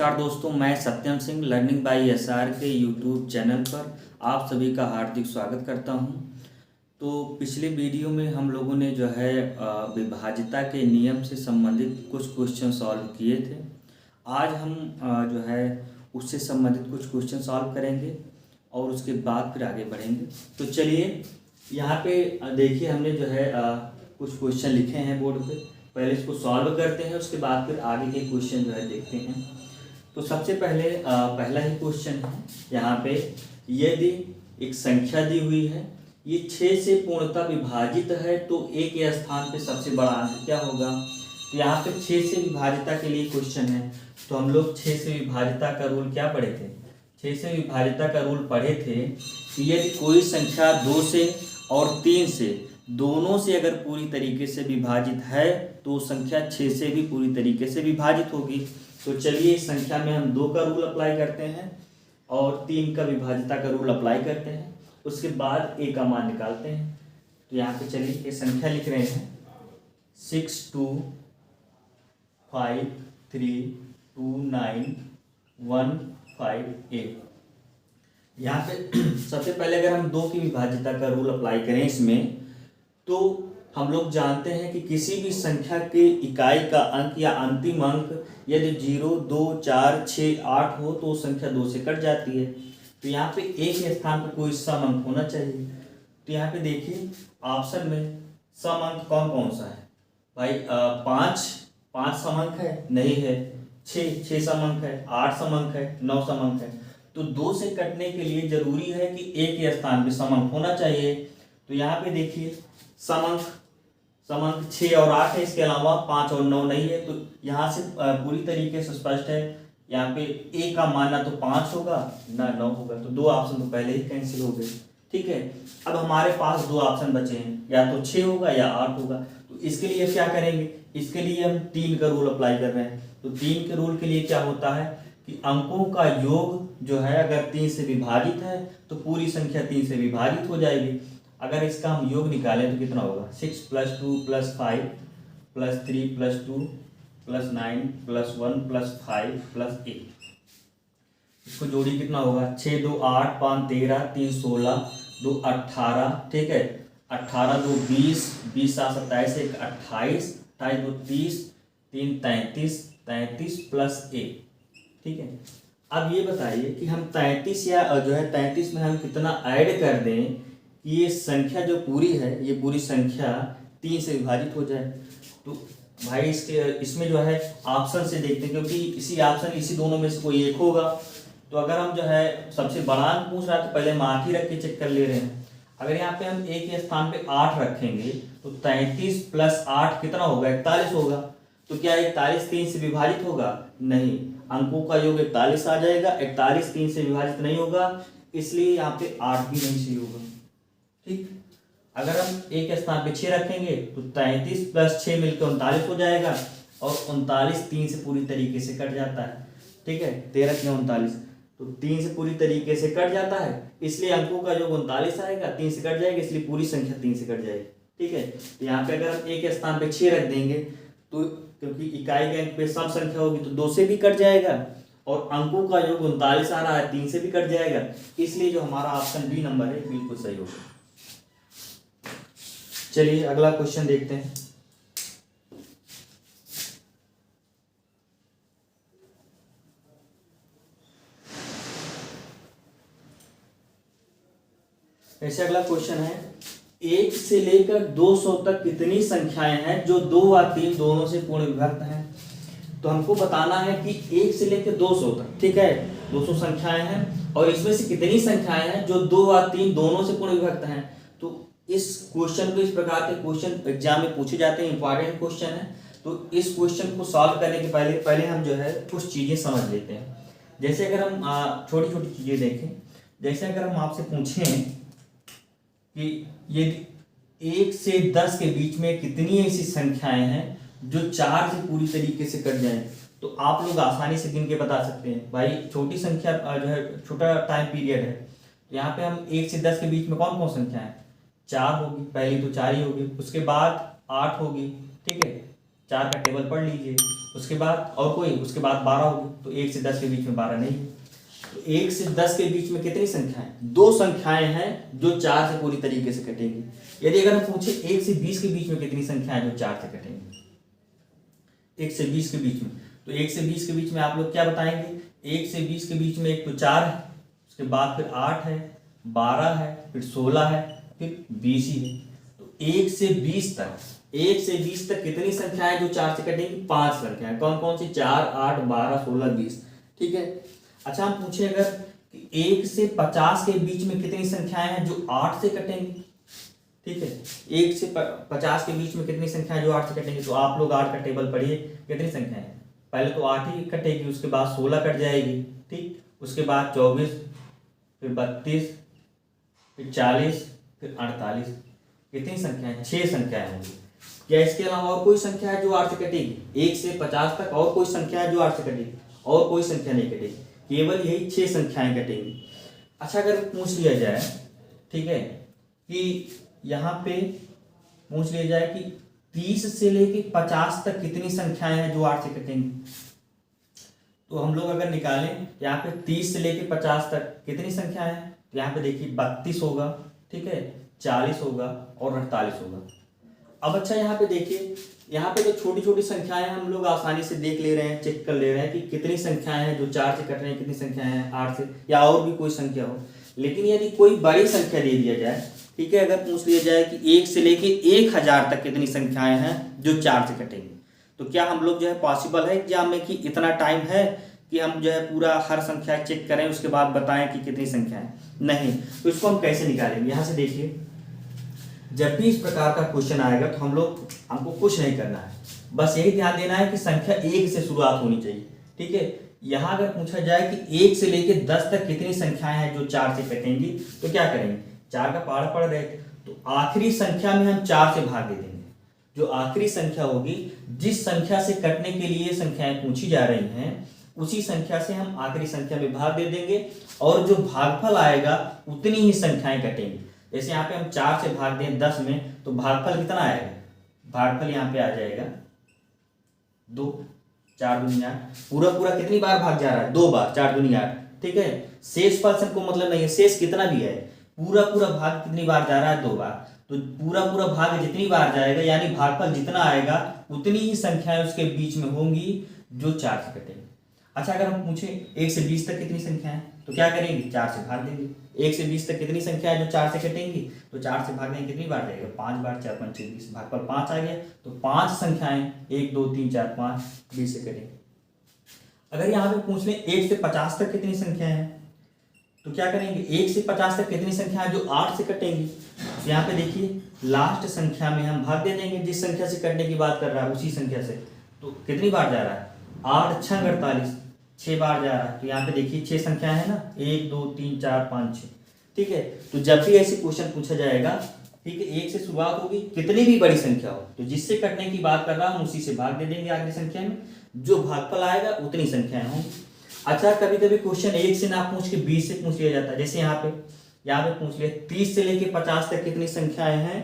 नमस्कार दोस्तों, मैं Satyam Singh learning by SR के यूट्यूब चैनल पर आप सभी का हार्दिक स्वागत करता हूं। तो पिछले वीडियो में हम लोगों ने जो है विभाज्यता के नियम से संबंधित कुछ क्वेश्चन सॉल्व किए थे। आज हम जो है उससे संबंधित कुछ क्वेश्चन सॉल्व करेंगे और उसके बाद फिर आगे बढ़ेंगे। तो चलिए यहाँ पे देखिए, हमने जो है कुछ क्वेश्चन लिखे हैं बोर्ड पे। पहले इसको सॉल्व करते हैं, उसके बाद फिर आगे के क्वेश्चन जो है देखते हैं। तो सबसे पहले पहला ही क्वेश्चन है यहाँ पे, यदि एक संख्या दी हुई है, ये 6 से पूर्णतः विभाजित है तो ए के स्थान पे सबसे बड़ा अंक क्या होगा। तो यहाँ पे 6 से विभाजिता के लिए क्वेश्चन है। तो हम लोग 6 से विभाजिता का रूल क्या पढ़े थे? 6 से विभाजिता का रूल पढ़े थे कि यदि कोई संख्या 2 से और 3 से दोनों से अगर पूरी तरीके से विभाजित है तो संख्या 6 से भी पूरी तरीके से विभाजित होगी। तो चलिए इस संख्या में हम 2 का रूल अप्लाई करते हैं और 3 का विभाजिता का रूल अप्लाई करते हैं, उसके बाद ए का मान निकालते हैं। तो यहाँ पे चलिए ये संख्या लिख रहे हैं 6 2 5 3 2 9 1 5 8। यहाँ पे सबसे पहले अगर हम 2 की विभाज्यता का रूल अप्लाई करें इसमें, तो हम लोग जानते हैं कि किसी भी संख्या के इकाई का अंक या अंतिम अंक यदि 0 2 4 6 8 हो तो संख्या 2 से कट जाती है। तो यहाँ पे ए के स्थान पर कोई सम अंक होना चाहिए। तो यहाँ पे देखिए ऑप्शन में सम अंक कौन कौन सा है भाई? 5 सम अंक है? नहीं है। 6 सम अंक है? 8 सम अंक है? 9 सम अंक है। तो 2 से कटने के लिए जरूरी है कि ए के स्थान पे सम अंक होना चाहिए। तो यहाँ पे देखिए सम अंक 6 और 8 है, इसके अलावा 5 और 9 नहीं है। तो यहाँ से पूरी तरीके से स्पष्ट है, यहाँ पे ए का मान ना तो 5 होगा ना 9 होगा। तो 2 ऑप्शन तो पहले ही कैंसिल हो गए। ठीक है, अब हमारे पास 2 ऑप्शन बचे हैं, या तो 6 होगा या 8 होगा। तो इसके लिए क्या करेंगे? इसके लिए हम 3 का रूल अप्लाई कर रहे हैं। तो 3 के रूल के लिए क्या होता है कि अंकों का योग जो है अगर 3 से विभाजित है तो पूरी संख्या 3 से विभाजित हो जाएगी। अगर इसका हम योग निकालें तो कितना होगा? 6 + 2 + 5 + 3 + 2 + 9 + 1 + 5 + 8। इसको जोड़ी कितना होगा? 6 2 8 5 13 3 16 2 18। ठीक है, 18 2 20 20 7 27 1 28 28 2 30 3 33 33 + 1। ठीक है, अब ये बताइए कि हम 33 या जो है 33 में हम कितना ऐड कर दें कि ये संख्या जो पूरी है, ये पूरी संख्या 3 से विभाजित हो जाए। तो भाई इसमें जो है ऑप्शन से देखते हैं, क्योंकि इसी दोनों में से कोई एक होगा। तो अगर हम जो है सबसे बड़ा अंक पूछ रहा है तो पहले हम 8 ही रख के चेक कर ले रहे हैं। अगर यहाँ पे हम ए के स्थान पे 8 रखेंगे तो 33 + 8 कितना होगा? 41 होगा। तो क्या 41 3 से विभाजित होगा? नहीं, अंकों का योग 41 आ जाएगा। 41 3 से विभाजित नहीं होगा, इसलिए यहाँ पे 8 भी नहीं सही होगा। ठीक, अगर हम ए के स्थान पे 6 रखेंगे तो 33 + 6 मिलकर 39 हो जाएगा, और 39 3 से पूरी तरीके से कट जाता है। ठीक है, 13 × 39 तो 3 से पूरी तरीके से कट जाता है, इसलिए अंकों का योग 39 आएगा। 3 से कट जाएगा, इसलिए पूरी संख्या 3 से कट जाएगी। ठीक है, तो यहाँ पे अगर हम ए के स्थान पे 6 रख देंगे तो क्योंकि इकाई के अंक पे सम संख्या होगी तो 2 से भी कट जाएगा, और अंकों का योग 39 आ रहा है, 3 से भी कट जाएगा, इसलिए जो हमारा ऑप्शन बी नंबर है बिल्कुल सही होगा। चलिए अगला क्वेश्चन देखते हैं। ऐसे अगला क्वेश्चन है, 1 से लेकर 200 तक कितनी संख्याएं हैं जो 2 व 3 दोनों से पूर्ण विभक्त हैं। तो हमको बताना है कि 1 से लेकर 200 तक, ठीक है, 200 संख्याएं हैं, और इसमें से कितनी संख्याएं हैं जो 2 व 3 दोनों से पूर्ण विभक्त हैं। तो इस क्वेश्चन को, इस प्रकार के क्वेश्चन एग्जाम में पूछे जाते हैं, इंपॉर्टेंट क्वेश्चन है। तो इस क्वेश्चन को सॉल्व करने के पहले हम जो है कुछ चीजें समझ लेते हैं। जैसे अगर हम छोटी छोटी चीजें देखें, जैसे अगर हम आपसे पूछें कि यदि 1 से 10 के बीच में कितनी ऐसी संख्याएं हैं जो 4 से पूरी तरीके से कट जाएं, तो आप लोग आसानी से गिन के बता सकते हैं। भाई छोटी संख्या जो है, छोटा टाइम पीरियड है, यहाँ पे हम 1 से 10 के बीच में कौन कौन संख्या है? 4 होगी, पहली तो 4 ही होगी, उसके बाद 8 होगी, ठीक है, 4 का टेबल पढ़ लीजिए। उसके बाद और कोई, उसके बाद 12 होगी, तो 1 से 10 के बीच में 12 नहीं है। तो 1 से 10 के बीच में कितनी संख्याएं? 2 संख्याएं हैं जो 4 से पूरी तरीके से कटेंगी। यदि अगर हम पूछे 1 से 20 के बीच में कितनी संख्याएं जो 4 से कटेंगी? 1 से 20 के बीच में, तो 1 से 20 के बीच में आप लोग क्या बताएंगे? 1 से 20 के बीच में एक तो 4 है, उसके बाद फिर 8 है, 12 है, फिर 16 है, फिर 20 ही है। तो 1 से 20 तक, 1 से 20 तक कितनी संख्याएं जो 4 से कटेंगी? 5 संख्याएं। कौन कौन सी? 4, 8, 12, 16, 20। ठीक है। अच्छा, हम पूछे अगर कि 1 से 50 के बीच में कितनी संख्याएं हैं जो 8 से कटेंगी? ठीक है, 1 से 50 के बीच में कितनी संख्याएं जो 8 से कटेंगी? तो आप लोग 8 का टेबल पढ़िए, कितनी संख्याएं हैं? पहले तो 8 ही कटेगी, उसके बाद 16 कट जाएगी, ठीक, उसके बाद 24, फिर 32, फिर 40, फिर 48। कितनी संख्याएं? 6 संख्याएं होंगी। क्या इसके अलावा और कोई संख्या है जो 8 से कटेगी? 1 से 50 तक और कोई संख्या है जो 8 से कटेगी? और कोई संख्या नहीं कटेगी, केवल यही 6 संख्याएं कटेंगी। अच्छा, अगर पूछ लिया जाए, ठीक है, कि यहाँ पे पूछ लिया जाए कि 30 से लेके 50 तक कितनी संख्याएं हैं जो 8 से कटेंगी, तो हम लोग अगर निकालें यहाँ पे 30 से लेके 50 तक कितनी संख्याएं हैं, तो यहाँ पे देखिए 32 होगा, ठीक है, 40 होगा और 48 होगा। अब अच्छा, यहाँ पे देखिए, यहाँ पे जो छोटी छोटी संख्याएं हम लोग आसानी से देख ले रहे हैं, चेक कर ले रहे हैं कि कितनी संख्याएं हैं जो 4 से कट रही हैं, कितनी संख्याएं हैं 8 से, या और भी कोई संख्या हो। लेकिन यदि कोई बड़ी संख्या दे दिया जाए, ठीक है, अगर पूछ लिया जाए कि 1 से लेके 1000 तक कितनी संख्याएं हैं जो 4 से कटेंगी, तो क्या हम लोग जो है पॉसिबल है एग्जाम में कि इतना टाइम है कि हम जो है पूरा हर संख्या चेक करें उसके बाद बताएं कि कितनी संख्या है? नहीं। तो इसको हम कैसे निकालेंगे? यहाँ से देखिए, जब भी इस प्रकार का क्वेश्चन आएगा तो हमको कुछ नहीं करना है, बस यही ध्यान देना है कि संख्या 1 से शुरुआत होनी चाहिए। ठीक है, यहाँ अगर पूछा जाए कि 1 से लेके 10 तक कितनी संख्याएं हैं जो 4 से कटेंगी, तो क्या करेंगे? 4 का पहाड़ पढ़ रहे थे, तो आखिरी संख्या में हम 4 से भाग दे देंगे। जो आखिरी संख्या होगी, जिस संख्या से कटने के लिए संख्याएं पूछी जा रही हैं, उसी संख्या से हम आखिरी संख्या में भाग दे देंगे और जो भागफल आएगा उतनी ही संख्याएं कटेंगी। जैसे यहाँ पे हम 4 से भाग दें 10 में, तो भागफल कितना आएगा? भागफल यहाँ पे आ जाएगा 2, 4 दूनी 8। पूरा पूरा कितनी बार भाग जा रहा है? 2 बार, 4 दूनी 8। ठीक है, शेष पर्सन को मतलब नहीं है, शेष कितना भी है, पूरा पूरा भाग कितनी बार जा रहा है? 2 बार। तो पूरा पूरा भाग जितनी बार जाएगा, यानी भागफल जितना आएगा उतनी ही संख्याएं उसके बीच में होंगी जो 4 से कटेंगी। अच्छा, अगर हम पूछे 1 से 20 तक कितनी संख्या है, तो क्या करेंगे? 4 से भाग देंगे। 1 से 20 तक कितनी संख्या है जो 4 से कटेंगी, तो 4 से भाग देंगे, कितनी बार जाएगा? 5 बार। 4 5 20, भागफल 5 आ गया, तो 5 संख्याएं 1 2 3 4 5 20 से कटेंगे। अगर यहाँ पे पूछ लें 1 से 50 तक कितनी संख्या है, तो क्या करेंगे? 1 से 50 तक कितनी संख्या है जो 8 से कटेंगी, तो यहाँ पे देखिए लास्ट संख्या में हम भाग दे देंगे, जिस संख्या से कटने की बात कर रहा है उसी संख्या से। तो कितनी बार जा रहा है? 8 6 48, 6 बार जा रहा है। तो यहाँ पे देखिए 6 संख्या है ना, 1 2 3 4 5 6। ठीक है, तो जब भी ऐसे क्वेश्चन पूछा जाएगा, ठीक है, 1 से शुरुआत होगी, कितनी भी बड़ी संख्या हो, तो जिससे कटने की बात कर रहा हूँ उसी से भाग दे देंगे आखिरी संख्या में, जो भागफल आएगा उतनी संख्याएं होंगी। अच्छा, कभी कभी क्वेश्चन 1 से ना पूछ के 20 से पूछ लिया जाता है। जैसे यहाँ पे पूछ लिया 30 से लेके 50 तक कितनी संख्याएं हैं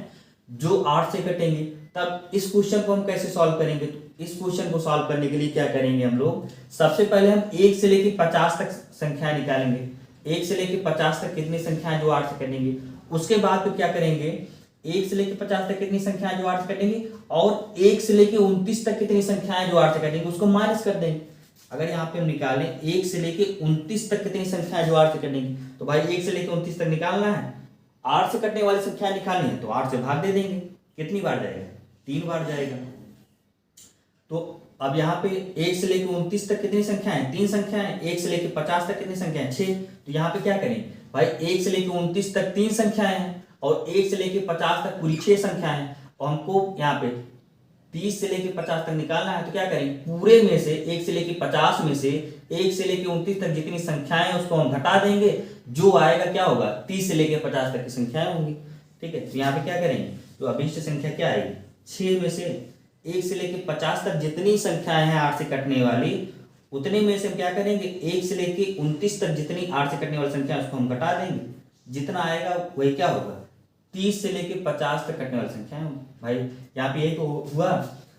जो 8 से कटेंगे, तब इस क्वेश्चन को हम कैसे सॉल्व करेंगे? तो इस क्वेश्चन को सॉल्व करने के लिए क्या करेंगे हम लोग? सबसे पहले हम 1 से लेके 50 तक संख्याएं निकालेंगे। 1 से लेके 50 तक कितनी संख्याएं जो 8 से कटेंगी, उसके बाद फिर क्या करेंगे? 1 से लेके 50 तक कितनी संख्याएं जो 8 से कटेंगी, और 1 से लेके 29 तक कितनी संख्याएं जो 8 से कटेंगी, उसको माइनस कर देंगे। अगर यहाँ पे हम निकालें 1 से लेके 29 तक कितनी संख्या जो 8 से कटेंगी, तो भाई 1 से लेके 29 तक निकालना है, 8 से कटने वाली संख्या निकालनी है, तो 8 से भाग दे देंगे। कितनी बार जाएगा? 3 बार जाएगा। तो अब यहाँ पे 1 से लेके 29 तक कितनी संख्या है? 3 संख्या है। 1 से लेके 50 तक कितनी संख्या है? 6। तो यहाँ पे क्या करें भाई? 1 से लेके 29 तक 3 संख्याएं हैं और 1 से लेके 50 तक पूरी 6 संख्याएं हैं, और हमको यहाँ पे 30 से लेके 50 तक निकालना है। तो क्या करेंगे? पूरे में से 1 से लेके 50 में से 1 से लेके 29 तक जितनी संख्याएं हैं उसको हम घटा देंगे, जो आएगा क्या होगा? 30 से लेके 50 तक की संख्याएं होंगी। ठीक है, तो यहाँ पे क्या करेंगे? तो अभिष्ट संख्या क्या आएगी? 6 में से 1 से लेके 50 तक जितनी संख्याएं हैं 8 से कटने वाली, उतने में से हम क्या करेंगे? 1 से लेके 29 तक जितनी 8 से कटने वाली संख्या उसको हम घटा देंगे, जितना आएगा वही क्या होगा? 30 से लेके 50 तक कटने वाली संख्या है भाई। यहाँ पे यही तो हुआ।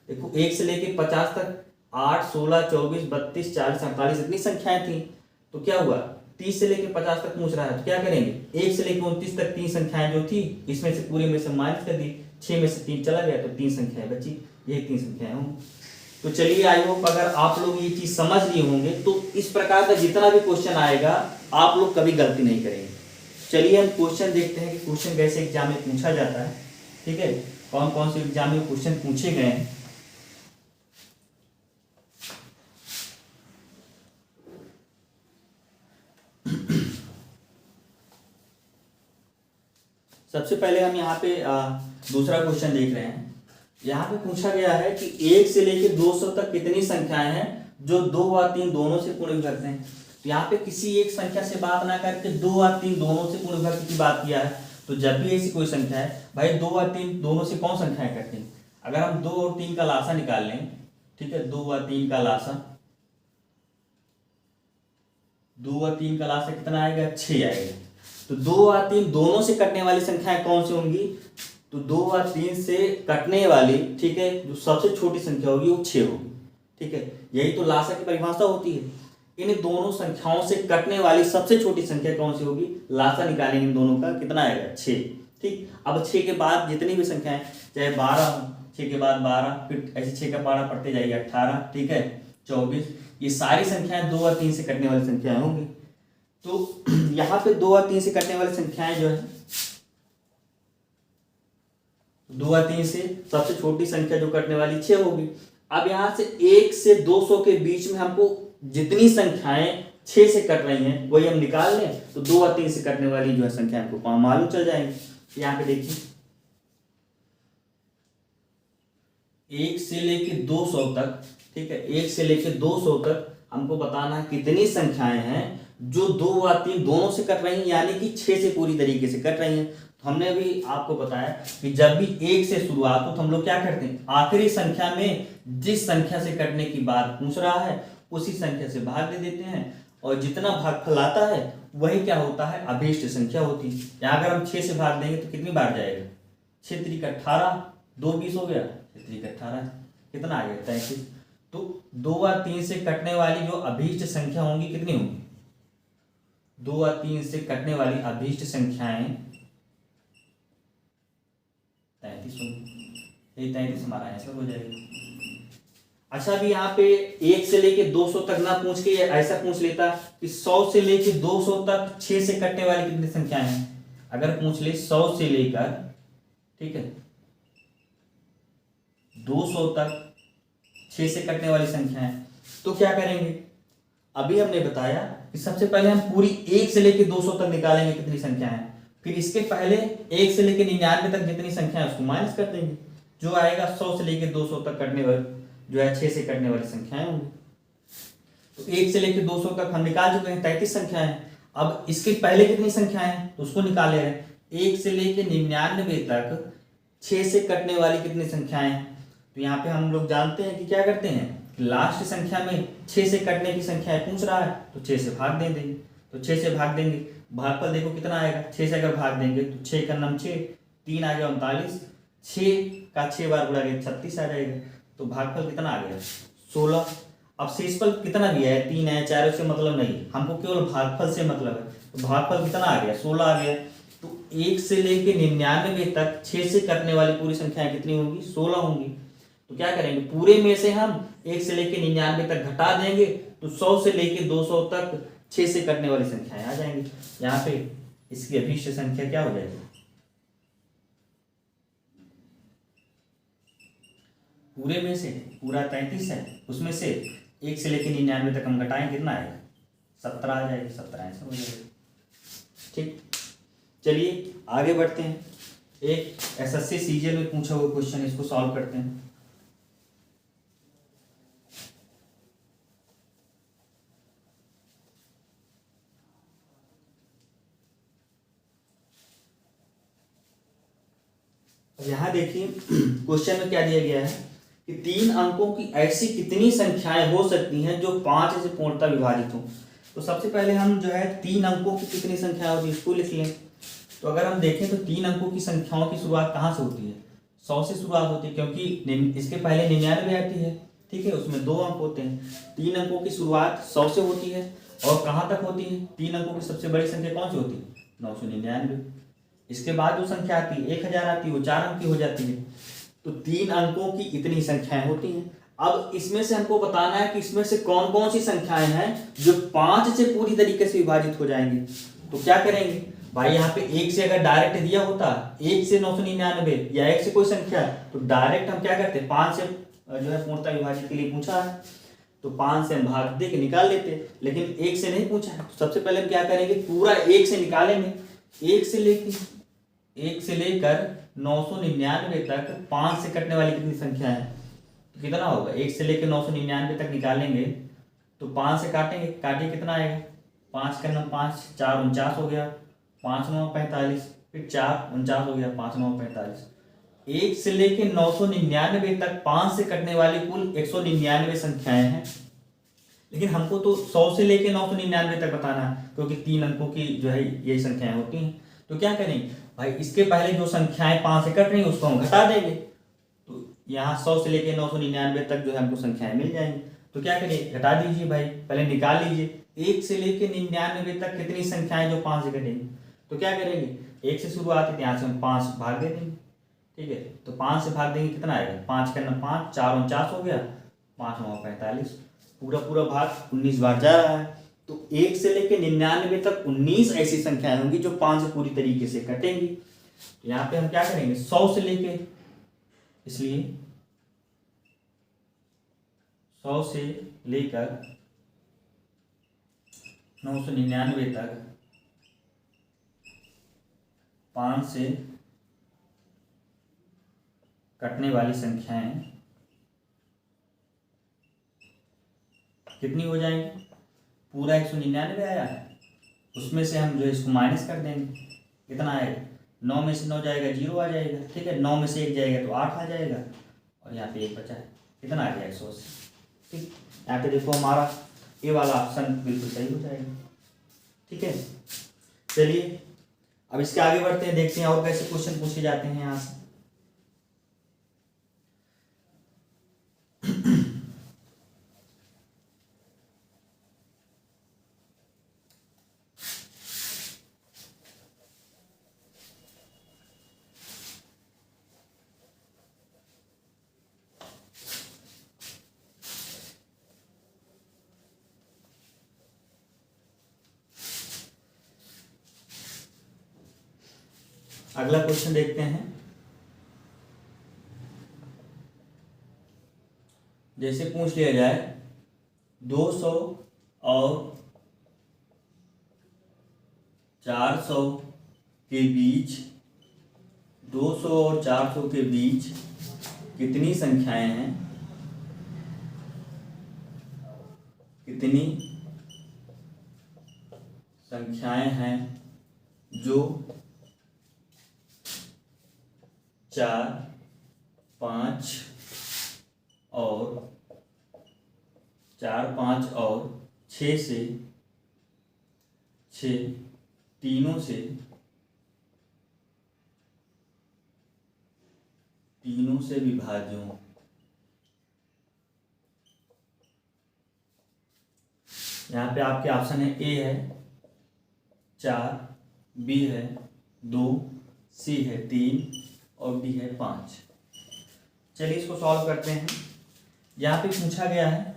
देखो 1 से लेके 50 तक 8, 16, 24, 32, 40, 48 इतनी संख्याएं थी। तो क्या हुआ, 30 से लेके 50 तक पूछ रहा है, तो क्या करेंगे, 1 से लेके 29 तक 3 संख्याएं जो थी इसमें से पूरे में से माइनस कर दी, 6 में से 3 चला गया तो 3 संख्याएं बची, ये 3 संख्याएं होंगी। तो चलिए आई होप अगर आप लोग ये चीज समझ लिए होंगे तो इस प्रकार का जितना भी क्वेश्चन आएगा आप लोग कभी गलती नहीं करेंगे। चलिए हम क्वेश्चन देखते हैं कि क्वेश्चन कैसे एग्जाम में पूछा जाता है। ठीक है, कौन कौन से एग्जाम में क्वेश्चन पूछे गए हैं। सबसे पहले हम यहाँ पे दूसरा क्वेश्चन देख रहे हैं। यहाँ पे पूछा गया है कि 1 से लेकर 200 तक कितनी संख्याएं हैं जो 2 और 3 दोनों से पूर्ण विभक्त हैं। तो यहाँ पे किसी एक संख्या से बात ना करके 2 और 3 दोनों से पूर्ण विभक्त की बात किया है। तो जब भी ऐसी कोई संख्या है भाई 2 और 3 दोनों से कौन संख्याएं करते हैं। अगर हम 2 और 3 का लासा निकाल लें, ठीक है, 2 और 3 का लासा, 2 और 3 का लासा कितना आएगा, 6 आएगा। तो 2 और 3 दोनों से कटने वाली संख्याएं कौन सी होंगी, तो 2 और 3 से कटने वाली, ठीक है, जो सबसे छोटी संख्या होगी वो 6 होगी। ठीक है, यही तो लासा की परिभाषा होती है। इन दोनों संख्याओं से कटने वाली सबसे छोटी संख्या कौन सी होगी, लासा निकालेंगे इन दोनों का, कितना आएगा, 6। ठीक, अब 6 के बाद जितनी भी संख्याएं, चाहे 12 हो, 6 के बाद 12, फिर ऐसे 6 का पारा पढ़ते जाइए, 18, ठीक है, 24, ये सारी संख्याएं 2 और 3 से कटने वाली संख्याएं होंगी। तो यहाँ पे 2 और 3 से कटने वाली संख्याएं जो है, 2 और 3 से सबसे छोटी संख्या जो कटने वाली 6 होगी। अब यहाँ से 1 से 200 के बीच में हमको जितनी संख्याएं 6 से कट रही हैं वही हम निकाल लें, तो 2 और 3 से कटने वाली जो है संख्या हमको मालूम चल जाएंगी। यहाँ पे देखिए 1 से लेके 200 तक, ठीक है, 1 से लेके 200 तक हमको बताना है कितनी संख्याएं हैं जो 2 और 3 दोनों से कट रही हैं, यानी कि 6 से पूरी तरीके से कट रही हैं। तो हमने भी आपको बताया कि जब भी 1 से शुरुआत हो तो हम लोग क्या करते हैं, आखिरी संख्या में जिस संख्या से कटने की बात पूछ रहा है उसी संख्या से भाग दे देते हैं, और जितना भागफल आता है वही क्या होता है, अभीष्ट संख्या होती है। यहाँ अगर हम 6 से भाग देंगे तो कितनी बार जाएगा, 6 3 का 18, 2 20 हो गया, 6 3 का 18, कितना आ गया, 33। तो 2 और 3 से कटने वाली जो अभीष्ट संख्या होंगी कितनी होंगी, 2 और 3 से कटने वाली अभीष्ट संख्याएं 33 होंगी। ये 33 हमारा आंसर हो जाएगा। अच्छा, अभी यहाँ पे 1 से लेके 200 तक ना पूछ के ऐसा पूछ लेता कि 100 से लेके 200 तक 6 से कटने वाली कितनी संख्याएं हैं। अगर पूछ ले 100 से लेकर, ठीक है, 200 तक 6 से कटने वाली संख्याएं, तो क्या करेंगे, अभी हमने बताया कि सबसे पहले हम पूरी 1 से लेके 200 तक निकालेंगे कितनी संख्याएं हैं, फिर इसके पहले 1 से लेके 99 तक जितनी संख्या है उसको माइनस कर देंगे, जो आएगा 100 से लेके 200 तक कटने वाली जो है 6 से कटने वाली संख्याएं होंगी। तो 1 से लेके 200 तक हम निकाल चुके हैं, 33 संख्याएं। अब इसके पहले कितनी संख्याएं हैं तो उसको निकाल ले रहे हैं। 1 से लेके 99 तक 6 से कटने वाली कितनी संख्याएं हैं, तो यहाँ पे हम लोग जानते हैं कि क्या करते हैं, लास्ट संख्या में 6 से कटने की संख्या पूछ रहा है तो 6 से भाग दे देंगे। तो 6 से भाग देंगे, भागफल देखो कितना आएगा, 6 से अगर भाग देंगे तो 6 का नम 6, 3 आ गया 39, 6 का 6 बार गुणा गया 36 आ जाएगा। तो भागफल कितना आ गया, 16। अब शेषफल कितना दिया है, 3 है, 4 से मतलब नहीं, हमको केवल भागफल से मतलब है। तो भागफल कितना आ गया, 16 आ गया। तो 1 से लेके 99 तक 6 से कटने वाली पूरी संख्याएं कितनी होंगी, 16 होंगी। तो क्या करेंगे, पूरे में से हम 1 से लेके 99 तक घटा देंगे तो 100 से लेके 200 तक 6 से कटने वाली संख्याएं आ जाएंगी। यहाँ पे इसकी अभीष्ट संख्या क्या हो जाएगी, पूरे में से पूरा 33 है, उसमें से 1 से लेके 99 तक हम घटाएं, कितना आएगा, 17 आ जाएगा, 17 ऐसा हो जाएगा। ठीक, चलिए आगे बढ़ते हैं। एक एसएससी सीजीएल में पूछा हुआ क्वेश्चन, इसको सॉल्व करते हैं। यहाँ देखिए क्वेश्चन में क्या दिया गया है कि 3 अंकों की ऐसी कितनी संख्याएं हो सकती हैं जो 5 से पूर्णतः विभाजित हो। तो सबसे पहले हम जो है 3 अंकों की कितनी संख्या होती है इसको लिख लें। तो अगर हम देखें तो 3 अंकों की संख्याओं की शुरुआत कहाँ से होती है, 100 से शुरुआत होती है, क्योंकि इसके पहले 99 आती है, ठीक है, उसमें 2 अंक होते हैं। 3 अंकों की शुरुआत 100 से होती है, और कहाँ तक होती है? 3 अंकों की सबसे बड़ी संख्या कौन सी होती है? 999। इसके बाद जो संख्या आती है 1000 आती है, वो 4 अंक की हो जाती है। तो 3 अंकों की इतनी संख्याएं होती हैं। अब इसमें से हमको बताना है कि इसमें से कौन कौन सी संख्याएं हैं जो 5 से पूरी तरीके से विभाजित हो जाएंगी। तो क्या करेंगे भाई, यहाँ पे 1 से अगर डायरेक्ट दिया होता, 1 से 999 या 1 से कोई संख्या, तो डायरेक्ट हम क्या करते, 5 से जो है पूर्णतः विभाजित के लिए पूछा है तो 5 से हम भाग दे के निकाल लेते, लेकिन 1 से नहीं पूछा है। तो सबसे पहले हम क्या करेंगे, पूरा 1 से निकालेंगे। 1 से लेकर 999 तक 5 से कटने वाली कितनी संख्या है, तो कितना होगा? 1 से लेकर 999 तक निकालेंगे तो 5 से काटेंगे, काटिए कितना आएगा? 5 का 9 5, 4 49 हो गया, 5 9 45, फिर 4 49 हो गया, 5 9 45। 1 से लेकर 999 तक 5 से कटने वाली कुल 199 संख्याएं हैं, लेकिन हमको तो 100 से लेकर 999 तक बताना है, क्योंकि 3 अंकों की जो है यही संख्याएं होती हैं। तो क्या करेंगे भाई, इसके पहले जो संख्याएं 5 से कट रही है उसको हम घटा देंगे, तो यहाँ 100 से लेकर 999 तक जो है हमको संख्याएं मिल जाएंगी। तो क्या करिए, घटा दीजिए भाई, पहले निकाल लीजिए 1 से लेकर 99 तक कितनी संख्याएं जो 5 से कटेंगी। तो क्या करेंगे, 1 से शुरुआत है, यहाँ से हम 5 भाग दे देंगे, ठीक है। तो 5 से भाग देंगे कितना आएगा? 5 का 5, 4 49 हो गया, 5 9 45, पूरा भाग 19 बार जा रहा है। तो 1 से लेकर 99 तक 19 ऐसी संख्याएं होंगी जो 5 से पूरी तरीके से कटेंगी। तो यहाँ पे हम क्या करेंगे, 100 से लेके, इसलिए 100 से लेकर 999 तक 5 से कटने वाली संख्याएं कितनी हो जाएंगी? पूरा 199 आया है, उसमें से हम जो है इसको माइनस कर देंगे, कितना आएगा? 9 में से 9 जाएगा 0 आ जाएगा, ठीक है। 9 में से 1 जाएगा तो 8 आ जाएगा, और यहाँ पे 1 बचा है, कितना आ गया? 180, ठीक। यहाँ पे देखो हमारा ये वाला ऑप्शन बिल्कुल सही हो जाएगा, ठीक है। चलिए अब इसके आगे बढ़ते हैं, देखते हैं और कैसे क्वेश्चन पूछे जाते हैं यहाँ से। अगला क्वेश्चन देखते हैं। जैसे पूछ लिया जाए 200 और 400 के बीच, 200 और 400 के बीच कितनी संख्याएं हैं, कितनी संख्याएं हैं जो 4 5 और 6 से 6 तीनों से विभाज्य हों। यहाँ पे आपके ऑप्शन है, ए है 4, बी है 2, सी है 3 और डी है 5। चलिए इसको सॉल्व करते हैं। यहाँ पे पूछा गया है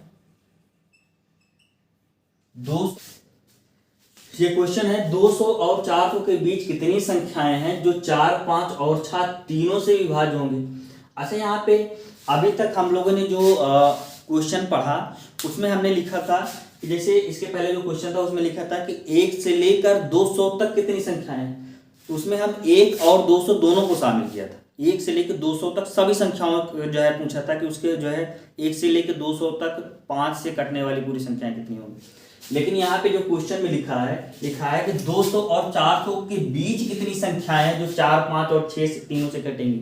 ये क्वेश्चन है 200 और 400 के बीच कितनी संख्याएं हैं जो 4 5 और 6 तीनों से विभाज्य होंगे। अच्छा, यहाँ पे अभी तक हम लोगों ने जो क्वेश्चन पढ़ा उसमें हमने लिखा था कि जैसे इसके पहले जो क्वेश्चन था उसमें लिखा था कि 1 से लेकर 200 तक कितनी संख्याएं हैं, तो उसमें हम 1 और 200 दोनों को शामिल किया था। 1 से लेकर 200 तक सभी संख्याओं जो है पूछा था कि उसके जो है 1 से लेकर 200 तक 5 से कटने वाली पूरी संख्याएं कितनी होंगी। लेकिन यहाँ पे जो क्वेश्चन में लिखा है कि 200 और 400 के बीच कितनी संख्याएं हैं जो 4 5 और 6 से तीनों से कटेंगी।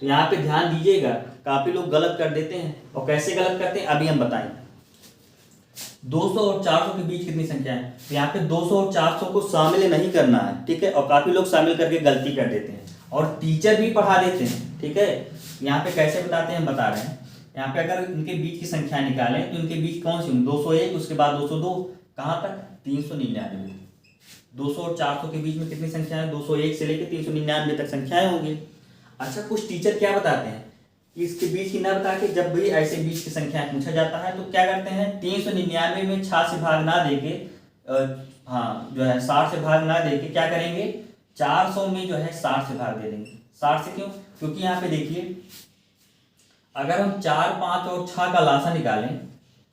तो यहाँ पे ध्यान दीजिएगा, काफी लोग गलत कर देते हैं, और कैसे गलत करते हैं अभी हम बताएंगे। 200 और 400 के बीच कितनी संख्या है? तो यहाँ पे 200 और 400 को शामिल नहीं करना है, ठीक है। और काफी लोग शामिल करके गलती कर देते हैं और टीचर भी पढ़ा देते हैं, ठीक है। यहाँ पे कैसे बताते हैं, बता रहे हैं। यहाँ पे अगर इनके बीच की संख्या निकालें तो इनके बीच कौन सी होंगी? 201, उसके बाद 202, कहाँ तक? 399। 200 और 400 के बीच में कितनी संख्या है? 201 से लेकर 399 तक संख्याएं होंगी। अच्छा, कुछ टीचर क्या बताते हैं कि इसके बीच की ना बता के जब भी ऐसे बीच की संख्या पूछा जाता है तो क्या करते हैं, 399 में 6 से भाग ना देके हाँ जो है 60 से भाग ना देके क्या करेंगे, 400 में जो है 60 से भाग दे देंगे। 60 से क्यों? क्योंकि यहाँ पे देखिए, अगर हम 4, 5 और 6 का लासा निकालें,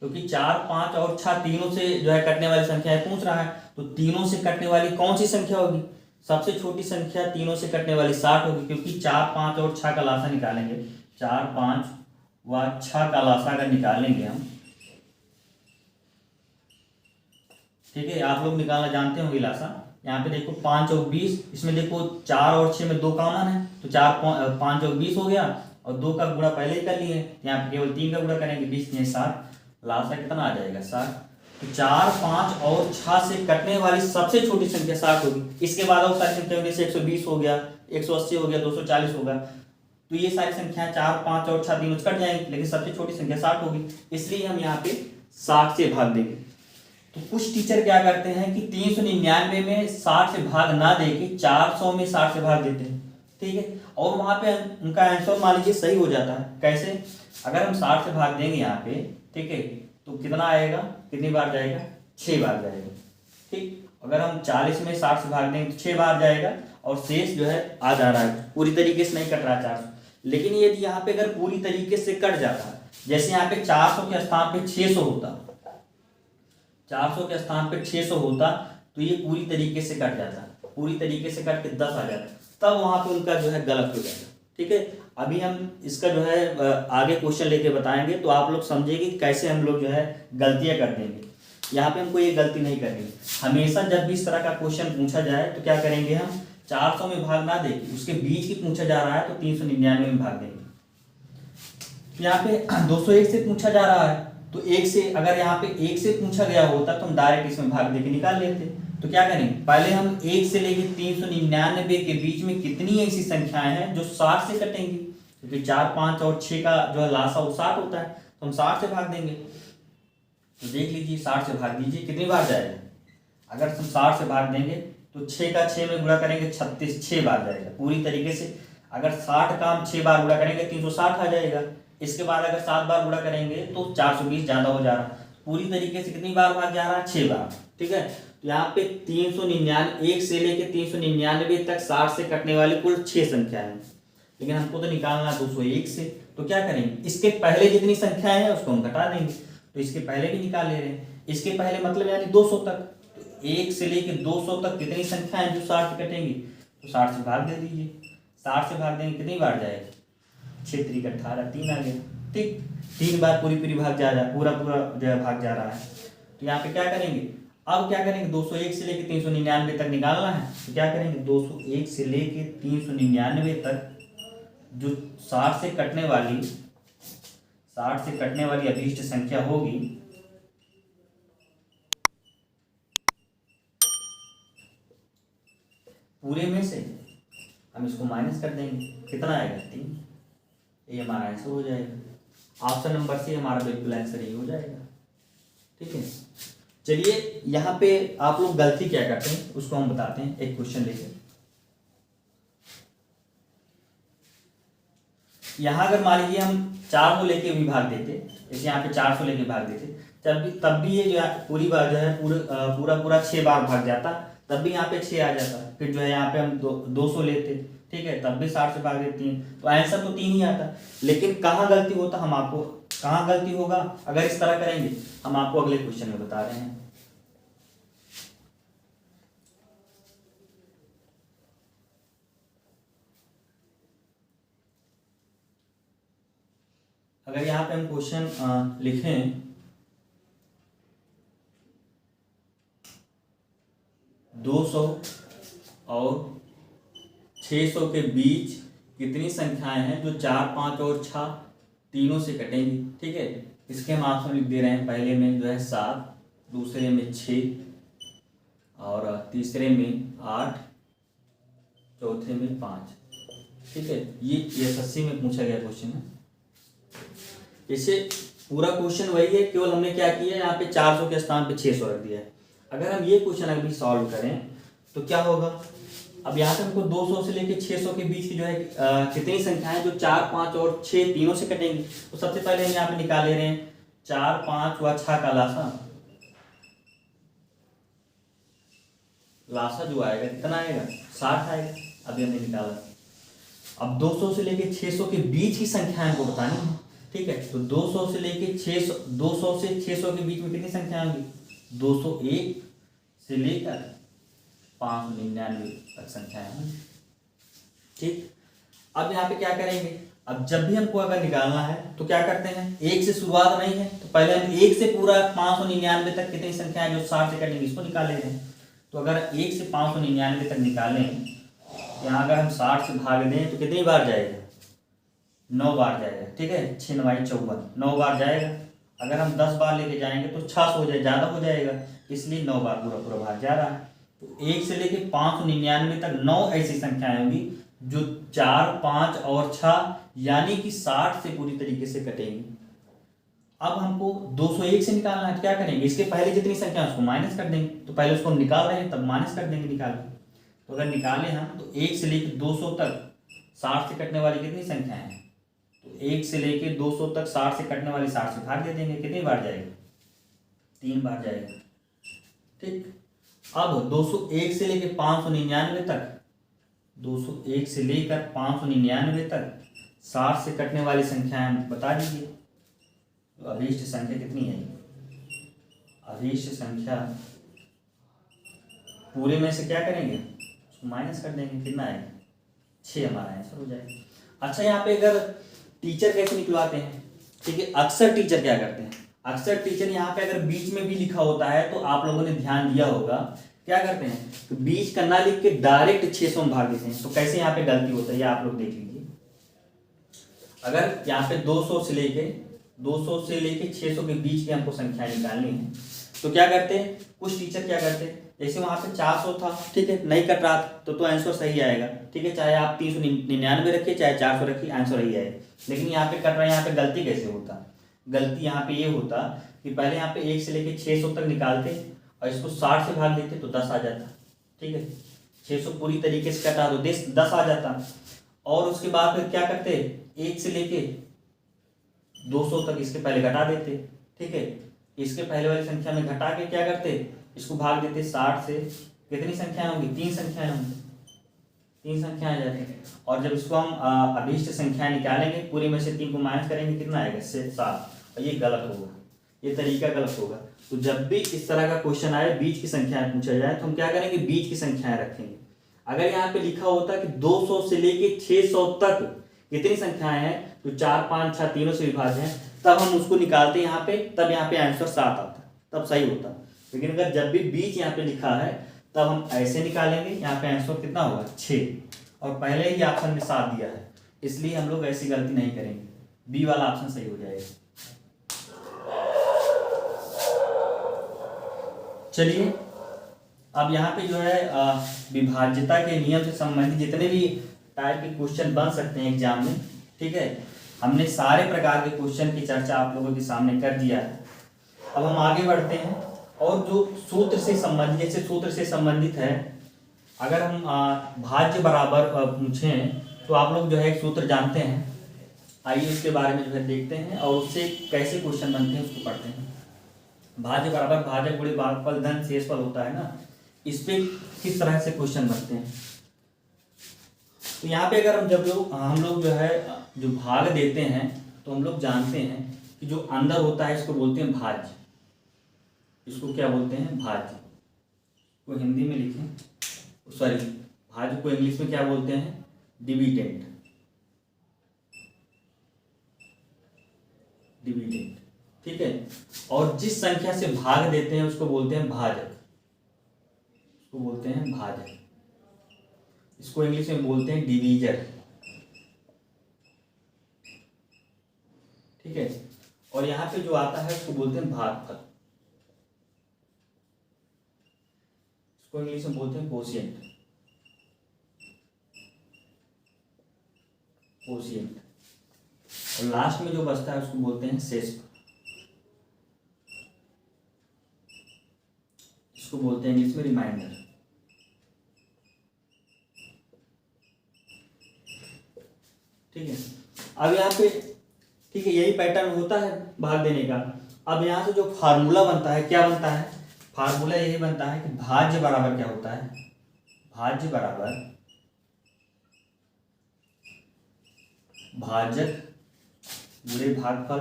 क्योंकि 4, 5 और 6 तीनों से जो है कटने वाली संख्या है पूछ रहा है, तो तीनों से कटने वाली कौन सी संख्या होगी? सबसे छोटी संख्या तीनों से कटने वाली 60 होगी, क्योंकि 4, 5 और 6 का लासा निकालेंगे। 4, 5 व 6 का लासा अगर निकालेंगे हम, ठीक है, आप लोग निकालना जानते होंगे लासा। यहाँ पे देखो 5 और 20, इसमें देखो 4 और 6 में 2 कॉमन है, तो 4, 5 और 20 हो गया, और 2 का गुणा पहले ही कर लिए, यहाँ पे केवल 3 का गुणा करेंगे, 20 में 60, लासा कितना आ जाएगा? 60। तो 4, 5 और 6 से कटने वाली सबसे छोटी संख्या 60 होगी। इसके बाद और सारी संख्या होने से 120 हो गया, 180 हो गया, 240 होगा, तो ये सारी संख्याएं 4, 5 और 6 तीनों कट जाएंगी, लेकिन सबसे छोटी संख्या 60 होगी, इसलिए हम यहाँ पे 60 से भाग देंगे। तो कुछ टीचर क्या करते हैं कि 399 में 60 से भाग ना देके 400 में 60 से भाग देते हैं, ठीक है, और वहां पे उनका आंसर मान लीजिए सही हो जाता है। कैसे? अगर हम 60 से भाग देंगे यहाँ पे, ठीक है, तो कितना आएगा, कितनी बार जाएगा? 6 बार जाएगा, ठीक। अगर हम 40 में 60 से भाग देंगे तो 6 बार जाएगा, और शेष जो है आ जा रहा है, पूरी तरीके से नहीं कट रहा 400। लेकिन यदि यहाँ पे अगर पूरी तरीके से कट जाता है, जैसे यहाँ पे 400 के स्थान पे 600 होता, 400 के स्थान पे 600 होता, तो ये पूरी तरीके से कट जाता, पूरी तरीके से कट के 10 आ जाता, तब वहां पे उनका जो है गलत हो जाता, ठीक है। अभी हम इसका जो है आगे क्वेश्चन लेके बताएंगे, तो आप लोग समझेंगे कैसे हम लोग जो है गलतियां कर देंगे। यहाँ पे हमको ये गलती नहीं करनी। हमेशा जब भी इस तरह का क्वेश्चन पूछा जाए तो क्या करेंगे, हम 400 में भाग ना देंगे, उसके बीच की पूछा जा रहा है तो 399 में भाग देंगे। यहाँ पे 201 से पूछा जा रहा है, तो 1 से, अगर यहाँ पे 1 से पूछा गया होता तो हम डायरेक्ट इसमें भाग देके निकाल लेते। तो क्या करेंगे, पहले हम 1 से लेके 399 के बीच में कितनी ऐसी संख्याएं हैं जो 60 से कटेंगी, क्योंकि 4, 5 और 6 का जो है लासा वो 60 होता है, तो हम 60 से भाग देंगे। तो देख लीजिए, 60 से भाग दीजिए, कितनी बार जाएगा? अगर हम 60 से भाग देंगे तो 6 का 6 में गुणा करेंगे 36, 6 बार जाएगा पूरी तरीके से। अगर 60 का हम 6 बार गुणा करेंगे 360 आ जाएगा। इसके बाद अगर 7 बार गुणा करेंगे तो 420 ज्यादा हो जा रहा है, पूरी तरीके से कितनी बार भाग जा रहा है? 6 बार, ठीक है। तो यहाँ पे 399, 1 से लेके 399 तक 60 से कटने वाली कुल 6 संख्या है, लेकिन हमको तो निकालना 201 से। तो क्या करेंगे, इसके पहले जितनी संख्या है उसको हम घटा देंगे, तो इसके पहले भी निकाल ले रहे हैं, इसके पहले मतलब यानी 200 तक। तो 1 से लेके 200 तक कितनी संख्या है जो 60 से कटेंगी, तो 60 से भाग दे दीजिए। 60 से भाग देंगे कितनी बार जाएगा? 6 3 18, 3 आ गया, ठीक। 3 बार पूरी भाग जा रहा है, पूरा जो है भाग जा रहा है। तो यहाँ पे क्या करेंगे, अब क्या करेंगे, 201 से लेके 399 तक निकालना है, तो क्या करेंगे, 201 से लेके 399 तक जो 60 से कटने वाली अभीष्ट संख्या होगी, पूरे में से हम इसको माइनस कर देंगे, कितना आएगा? 3। ये हमारा आंसर हो जाएगा। ऑप्शन नंबर सी हमारा बिल्कुल आंसर यही हो जाएगा, ठीक है। चलिए, यहाँ पे आप लोग गलती क्या करते हैं उसको हम बताते हैं, एक क्वेश्चन लेके। यहाँ अगर मान लीजिए हम 400 लेके भी भाग देते, जैसे यहाँ पे 400 लेके भाग देते, तब भी ये जो है पूरी बार जो है पूरा 6 बार भाग जाता, तब भी यहाँ पे 6 आ जाता। फिर जो है यहाँ पे हम 200 लेते, ठीक है, तब भी 60 से भाग देते 3, तो आंसर तो 3 ही आता। लेकिन कहाँ गलती होता, हम आपको कहाँ गलती होगा अगर इस तरह करेंगे, हम आपको अगले क्वेश्चन में बता रहे हैं। अगर यहाँ पे हम क्वेश्चन लिखें, 200 और 600 के बीच कितनी संख्याएं हैं जो 4, 5 और 6 तीनों से कटेंगी, ठीक है। इसके हम ऑप्शन लिख दे रहे हैं, पहले में जो है 7, दूसरे में 6 और तीसरे में 8, चौथे में 5। ठीक है, ये SSC में पूछा गया क्वेश्चन है। इसे पूरा क्वेश्चन वही है, केवल हमने क्या किया है यहाँ पे 400 के स्थान पे 600 रख दिया है। अगर हम ये क्वेश्चन अभी सॉल्व करें तो क्या होगा, अब यहाँ पे हमको 200 से लेके 600 के बीच की जो है कितनी संख्याएं जो 4, 5 और 6 तीनों से कटेंगी। तो सबसे पहले हम यहाँ पे निकाल ले रहे हैं 4, 5 व 6 का लासा जो आएगा कितना आएगा, 60 आएगा। अभी हमने निकाला। अब 200 से लेके 600 के बीच की संख्याएं को बतानी है। ठीक है, तो 200 से लेके 600 के बीच में कितनी संख्या होंगी, 201 से लेकर 599 तक संख्याएं होंगी। ठीक, अब यहाँ पे क्या करेंगे, अब जब भी हमको अगर निकालना है तो क्या करते हैं, 1 से शुरुआत नहीं है तो पहले हम 1 से पूरा 599 तक कितनी संख्याएं जो 60 से कटेंगी इसको निकाल लेते हैं। तो अगर 1 से 599 तक निकालें, यहाँ अगर हम 60 से भाग दें तो कितनी बार जाएगा, 9 बार जाएगा। ठीक है, 6 9 54, 9 बार जाएगा। अगर हम 10 बार लेके जाएंगे तो 600 हो जाए, ज़्यादा हो जाएगा, इसलिए 9 बार पूरा भाग जा रहा है। तो 1 से लेके 599 तक 9 ऐसी संख्याएं होंगी जो 4, 5 और 6 यानी कि 60 से पूरी तरीके से कटेंगी। अब हमको 201 से निकालना है तो क्या करेंगे, इसके पहले जितनी संख्या उसको माइनस कर देंगे। तो पहले उसको हम निकाल रहे हैं तब माइनस कर देंगे निकाल के। तो अगर निकालें हम तो 1 से लेकर 200 तक 60 से कटने वाली कितनी संख्या है, तो 1 से लेकर 200 तक 60 से कटने वाली 60 से भाग दे देंगे, कितनी बार जाएगा, 3 बार जाएगा। ठीक, अब 201 से लेकर 599 तक 201 से लेकर 599 तक 60 से कटने वाली संख्याएं बता दीजिए। तो अभीष्ट संख्या कितनी है, अभीष्ट संख्या पूरे में से क्या करेंगे, उसको माइनस कर देंगे, कितना आएगा, 6 हमारा आंसर हो जाएगा। अच्छा, यहाँ पे अगर टीचर कैसे निकलवाते हैं, ठीक है, अक्सर टीचर क्या करते हैं, अक्सर टीचर यहाँ पे अगर बीच में भी लिखा होता है तो आप लोगों ने ध्यान दिया होगा, क्या करते हैं, तो बीच का ना लिख के डायरेक्ट 600 में भाग देते हैं। तो कैसे यहाँ पे गलती होता है ये आप लोग देख लीजिए। अगर यहाँ पे 200 से लेके 600 के बीच की हमको संख्या निकालनी है तो क्या करते हैं, कुछ टीचर क्या करते हैं, जैसे वहाँ पे 400 था, ठीक है, नहीं कट रहा तो आंसर सही आएगा। ठीक है, चाहे आप 399 रखिए चाहे 400 रखिए, आंसर सही आएगा। लेकिन यहाँ पे कट रहा है, यहाँ पे गलती कैसे होता, गलती यहाँ पे ये होता कि पहले यहाँ पे 1 से लेके 600 तक निकालते और इसको 60 से भाग देते तो 10 आ जाता। ठीक है, 600 पूरी तरीके से कटा तो 10 आ जाता। और उसके बाद फिर क्या करते, 1 से लेके 200 तक इसके पहले घटा देते। ठीक है, इसके पहले वाली संख्या में घटा के क्या करते, इसको भाग देते 60 से, कितनी संख्याएं होंगी, 3 संख्याएं होंगी, 3 संख्याएं आ जाती हैं। और जब इसको हम अभीष्ट संख्या निकालेंगे, पूरे में से 3 को माइनस करेंगे, कितना आएगा, 7। और ये गलत होगा, ये तरीका गलत होगा। तो जब भी इस तरह का क्वेश्चन आए, बीच की संख्याएं पूछा जाए तो हम क्या करेंगे, बीच की संख्याएं रखेंगे। अगर यहाँ पे लिखा होता कि 200 से लेके 600 तक कितनी संख्याएं हैं, तो 4, 5, 6 तीनों से विभाज्य हैं, तब हम उसको निकालते यहाँ पे, तब यहाँ पे आंसर 7 आता, तब सही होता। लेकिन अगर जब भी बीच यहाँ पे लिखा है तब हम ऐसे निकालेंगे, यहाँ पे आंसर कितना होगा, 6, और पहले ही ऑप्शन में 7 दिया है, इसलिए हम लोग ऐसी गलती नहीं करेंगे, बी वाला ऑप्शन सही हो जाएगा। चलिए, अब यहाँ पे जो है विभाज्यता के नियम से संबंधित जितने भी टाइप के क्वेश्चन बन सकते हैं एग्जाम में, ठीक है, हमने सारे प्रकार के क्वेश्चन की चर्चा आप लोगों के सामने कर दिया है। अब हम आगे बढ़ते हैं, और जो सूत्र से संबंधित, जैसे सूत्र से संबंधित है, अगर हम भाज्य बराबर पूछें तो आप लोग जो है एक सूत्र जानते हैं, आइए उसके बारे में जो है देखते हैं और उससे कैसे क्वेश्चन बनते हैं उसको पढ़ते हैं। भाज्य बराबर भाजक गुणे भागफल धन शेषफल होता है ना, इस पे किस तरह से क्वेश्चन बनते हैं। तो यहाँ पे अगर हम लोग जो है जो भाग देते हैं तो हम लोग जानते हैं कि जो अंदर होता है इसको बोलते हैं भाज्य, इसको क्या बोलते हैं, भाज्य को हिंदी में लिखें, सॉरी भाज्य को इंग्लिश में क्या बोलते हैं, डिविडेंड, डिविडेंड। ठीक है, और जिस संख्या से भाग देते हैं उसको बोलते हैं भाजक, उसको बोलते हैं भाजक, इसको इंग्लिश में बोलते हैं डिवीजर। ठीक है, और यहाँ पे जो आता है उसको बोलते हैं भागफल। इसको इंग्लिश में बोलते हैं कोशिएंट। कोशिएंट। और लास्ट में जो बचता है उसको बोलते हैं शेषफल। इसको बोलते हैं इंग्लिश में रिमाइंडर। ठीक है, अब यहाँ पे ठीक है यही पैटर्न होता है भाग देने का। अब यहाँ से जो फार्मूला बनता है क्या बनता है, फार्मूला यही बनता है कि भाज्य बराबर क्या होता है, भाज्य बराबर भाजक गुणे भागफल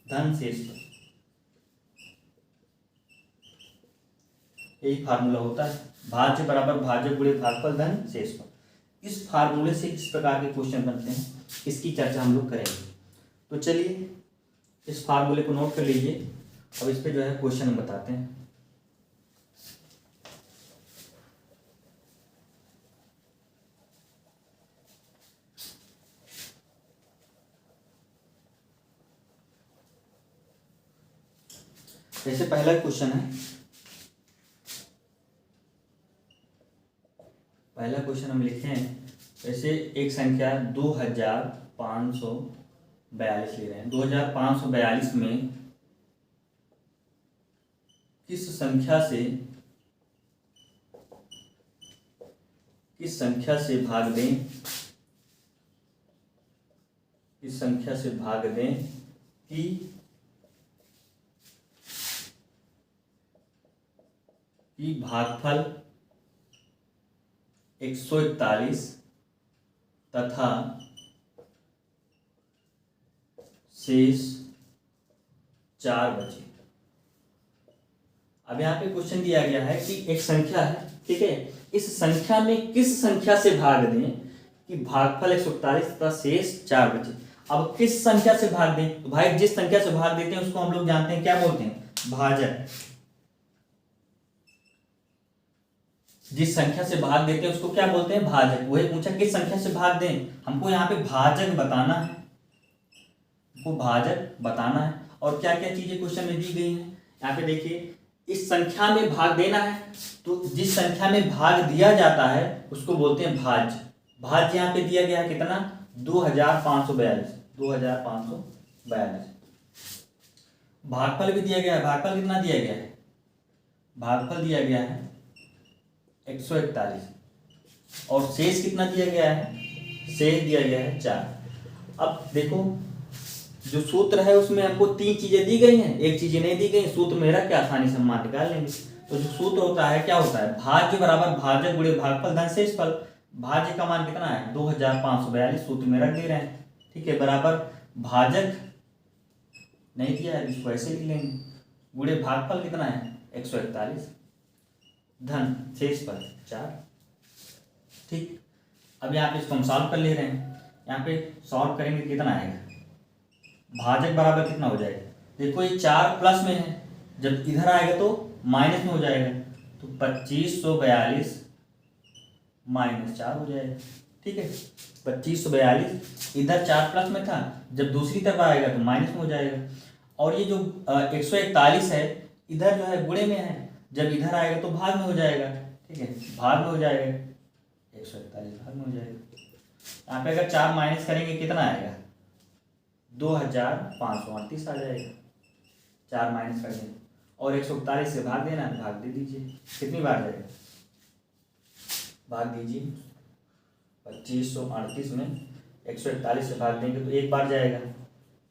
धन शेषफल। यही फार्मूला होता है, भाज्य बराबर भाजक गुणे भागफल धन शेषफल। इस फार्मूले से किस प्रकार के क्वेश्चन बनते हैं इसकी चर्चा हम लोग करेंगे। तो चलिए इस फार्मूले को नोट कर लीजिए, अब इस पे जो है क्वेश्चन हम बताते हैं। जैसे पहला क्वेश्चन है, पहला क्वेश्चन हम लिखते हैं जैसे एक संख्या 2542 ले रहे हैं। 2542 में किस संख्या से भाग दें, किस संख्या से भाग दें कि भागफल 141 तथा शेष 4 बचे। अब यहाँ पे क्वेश्चन दिया गया है कि एक संख्या है, ठीक है, इस संख्या में किस संख्या से भाग दें कि भागफल 141 तथा शेष 4 बचे। अब किस संख्या से भाग दें, तो भाई जिस संख्या से भाग देते हैं उसको हम लोग जानते हैं क्या बोलते हैं, भाजक। जिस संख्या से भाग देते हैं उसको क्या बोलते हैं, भाजक। वही पूछा किस संख्या से भाग दें, हमको यहाँ पे भाजक बताना है, हमको भाजक बताना है। और क्या क्या चीजें क्वेश्चन में दी गई हैं यहाँ पे देखिए, इस संख्या में भाग देना है, तो जिस संख्या में भाग दिया जाता है उसको बोलते हैं भाज्य। भाज्य यहाँ पे दिया गया है कितना, 2542। 2542 भागफल भी दिया गया है, भागफल कितना दिया गया है, भागफल दिया गया है 141 और शेष कितना दिया गया है, शेष दिया गया है 4। अब देखो जो सूत्र है उसमें हमको 3 चीजें दी गई हैं, एक चीजें नहीं दी गई, सूत्र में रख के आसानी से हम मान निकाल लेंगे। तो जो सूत्र होता है क्या होता है, भाज्य बराबर भाजक गुणे भागफल धन शेषफल। भाज्य का मान कितना है 2542, सूत्र में रख दे रहे हैं, ठीक है, बराबर भाजक नहीं दिया है इसको ऐसे लिख लेंगे, गुणे भागफल कितना है 141 धन शेषफल 4। ठीक, अब यहाँ पे इसको हम सॉल्व कर ले रहे हैं, यहाँ पे सॉल्व करेंगे कितना आएगा, भाजक बराबर कितना हो जाएगा, देखो ये 4 प्लस में है, जब इधर आएगा तो माइनस में हो जाएगा, तो 2542 माइनस 4 हो जाएगा। ठीक है, 2542 इधर 4 प्लस में था, जब दूसरी तरफ आएगा तो माइनस में हो जाएगा। और ये जो 141 है इधर जो है गुणे में है, जब इधर आएगा तो भाग में हो जाएगा। ठीक है, भाग में हो जाएगा, 141 भाग में हो जाएगा। यहाँ पे अगर 4 माइनस करेंगे कितना आएगा, 2538 आ जाएगा, 4 माइनस कर देंगे और 141 से भाग देना, भाग दे दीजिए, कितनी बार जाएगा, भाग दीजिए 2538 में 141 से भाग देंगे तो एक बार जाएगा,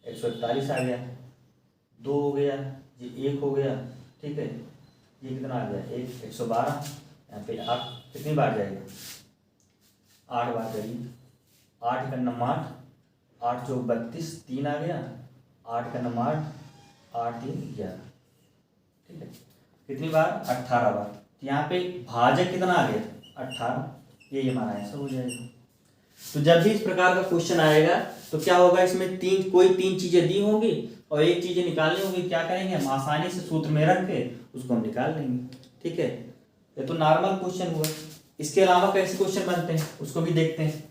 141 आ गया, 2 हो गया, ये 1 हो गया। ठीक है, ये कितना आ गया 112, यहाँ पे 8 कितनी बार जाएगा, 8 बार जाएगी, 8 का नंबर 8 चौक 32, 3 आ गया, 8 का नंबर 8 3 11। ठीक है, कितनी बार 18 बार। तो यहाँ पे भाजक कितना आ गया 18, ये हमारा आंसर हो जाएगा। तो जब भी इस प्रकार का क्वेश्चन आएगा तो क्या होगा, इसमें कोई तीन चीजें दी होंगी और एक चीजें निकालनी होगी, क्या करेंगे हम आसानी से सूत्र में रख के उसको हम निकाल लेंगे। ठीक है, ये तो नॉर्मल क्वेश्चन हुआ, इसके अलावा कैसे क्वेश्चन बनते हैं उसको भी देखते हैं।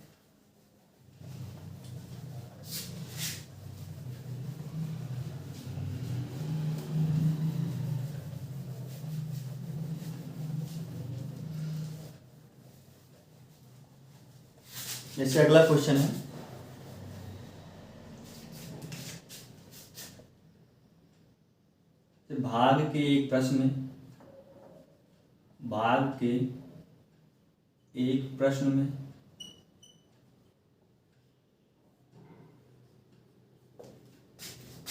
जैसे अगला क्वेश्चन है, भाग के एक प्रश्न में, भाग के एक प्रश्न में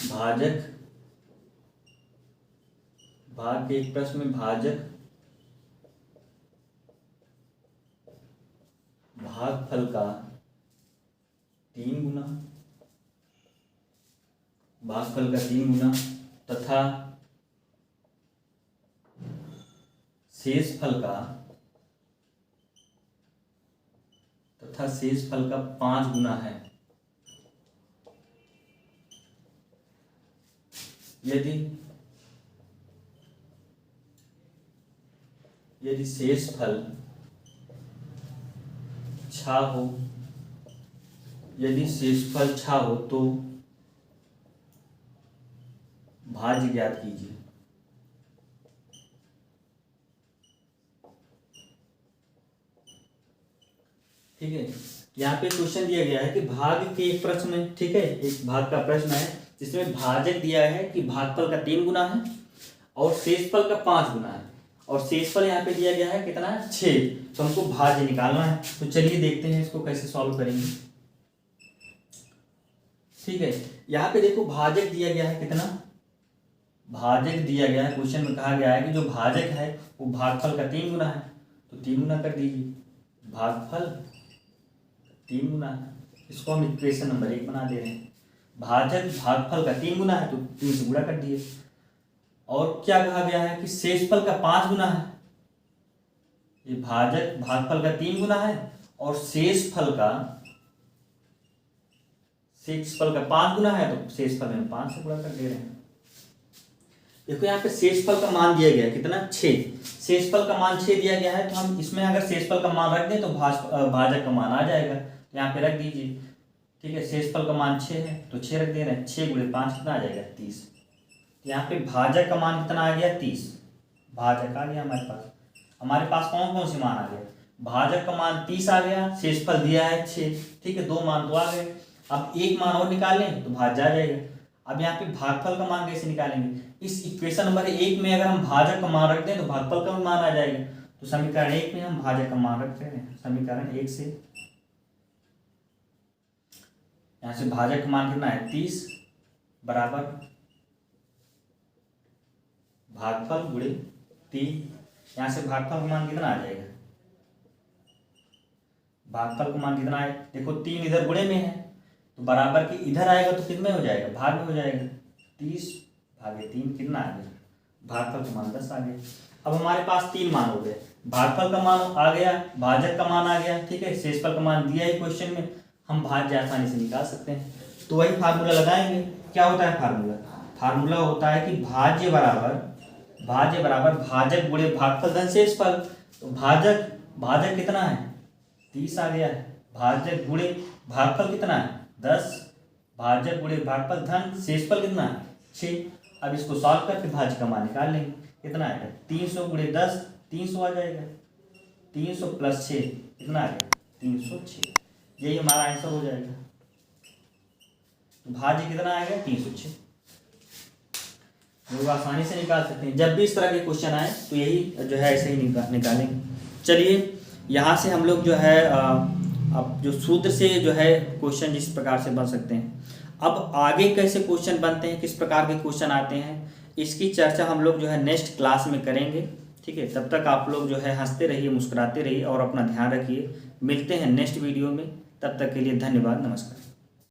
भाजक, भाग के एक प्रश्न में भाजक भागफल का 3 गुना, भागफल का 3 गुना तथा शेषफल का 5 गुना है। यदि शेषफल छा हो, यदि शेषफल छा हो तो भाज्य ज्ञात कीजिए। ठीक है, यहाँ पे क्वेश्चन दिया गया है कि भाग के एक प्रश्न में, ठीक है, एक भाग का प्रश्न है जिसमें भाजक दिया है कि भागफल का 3 गुना है और शेषफल का 5 गुना है, और शेषफल यहाँ पे दिया गया है कितना है, 6। तो हमको भाज्य निकालना है। तो चलिए देखते हैं इसको कैसे सॉल्व करेंगे। ठीक है, यहाँ पे देखो भाजक दिया गया है कितना, भाजक दिया गया है, क्वेश्चन में कहा गया है कि जो भाजक है वो भागफल का 3 गुना है, तो 3 गुना कर दीजिए। भागफल 3 गुना है, इसको हम इक्वेशन नंबर 1 बना दे रहे हैं। भाजक भागफल का 3 गुना है तो 3 से गुणा कर दिए। और क्या कहा गया है कि शेषफल का 5 गुना है। ये भाजक भागफल का 3 गुना है और शेषफल का 5 गुना है, तो शेषफल में 5 से गुणा कर दे रहे हैं। देखो यहाँ पे शेषफल का मान दिया गया है कितना, 6। शेषफल का मान 6 दिया गया है, तो हम इसमें अगर शेषफल का मान रख दें तो भाजक का मान आ जाएगा। तो यहाँ पे रख दीजिए। ठीक है, शेषफल का मान 6 है तो 6 रख दे रहे हैं। 6 गुणे 5 कितना आ जाएगा, 30। यहाँ पे भाजक का मान कितना आ गया, 30। भाजक आ गया हमारे पास। हमारे पास कौन कौन से मान आ गए, भाजक का मान 30 आ गया, शेषफल दिया है 6। ठीक है, 2 मान तो आ गए। अब एक मान और निकालें तो भाज्य आ जाएगा। अब यहाँ पे भागफल का मान कैसे निकालेंगे, इस इक्वेशन नंबर 1 में अगर हम भाजक का मान रख दें तो भागफल का भी मान आ जाएगा। तो समीकरण 1 में हम भाजक का मान रखते हैं। समीकरण 1 से यहाँ से भाजक का मान कितना है, 30 बराबर भागफल गुणे 3। यहाँ से भागफल का मान कितना आ जाएगा, भागफल का मान कितना है, देखो 3 इधर गुणे में है तो बराबर के इधर आएगा तो कितने हो जाएगा, भाग में हो जाएगा। 30 भागे 3 कितना आ गया, भागफल का मान 10 आ गया। अब हमारे पास 3 मान हो गए, भागफल का मान आ गया, भाजक का मान आ गया। ठीक है, शेषफल का मान दिया है क्वेश्चन में, हम भाज्य आसानी से निकाल सकते हैं। तो वही फार्मूला लगाएंगे। क्या होता है फार्मूला, फार्मूला होता है कि भाज्य बराबर भाजक गुणे भागफल धन शेषफल। तो भाजक कितना है, 30 आ गया है, भाजक गुणे भागफल कितना है, 10। भाजक गुणे भागफल धन शेषफल कितना है, 6। अब इसको सॉल्व करके भाज्य का मान निकाल लेंगे। कितना आएगा, 300 गुणे 10 300 आ जाएगा। 300 प्लस 6 कितना आ गया, 306। यही हमारा आंसर हो जाएगा। तो भाज्य कितना आएगा, 306। लोग आसानी से निकाल सकते हैं। जब भी इस तरह के क्वेश्चन आए तो यही जो है ऐसे ही निकालेंगे। चलिए यहाँ से हम लोग जो है अब जो सूत्र से जो है क्वेश्चन जिस प्रकार से बन सकते हैं, अब आगे कैसे क्वेश्चन बनते हैं, किस प्रकार के क्वेश्चन आते हैं, इसकी चर्चा हम लोग जो है नेक्स्ट क्लास में करेंगे। ठीक है, तब तक आप लोग जो है हंसते रहिए, मुस्कुराते रहिए और अपना ध्यान रखिए। मिलते हैं नेक्स्ट वीडियो में, तब तक के लिए धन्यवाद, नमस्कार।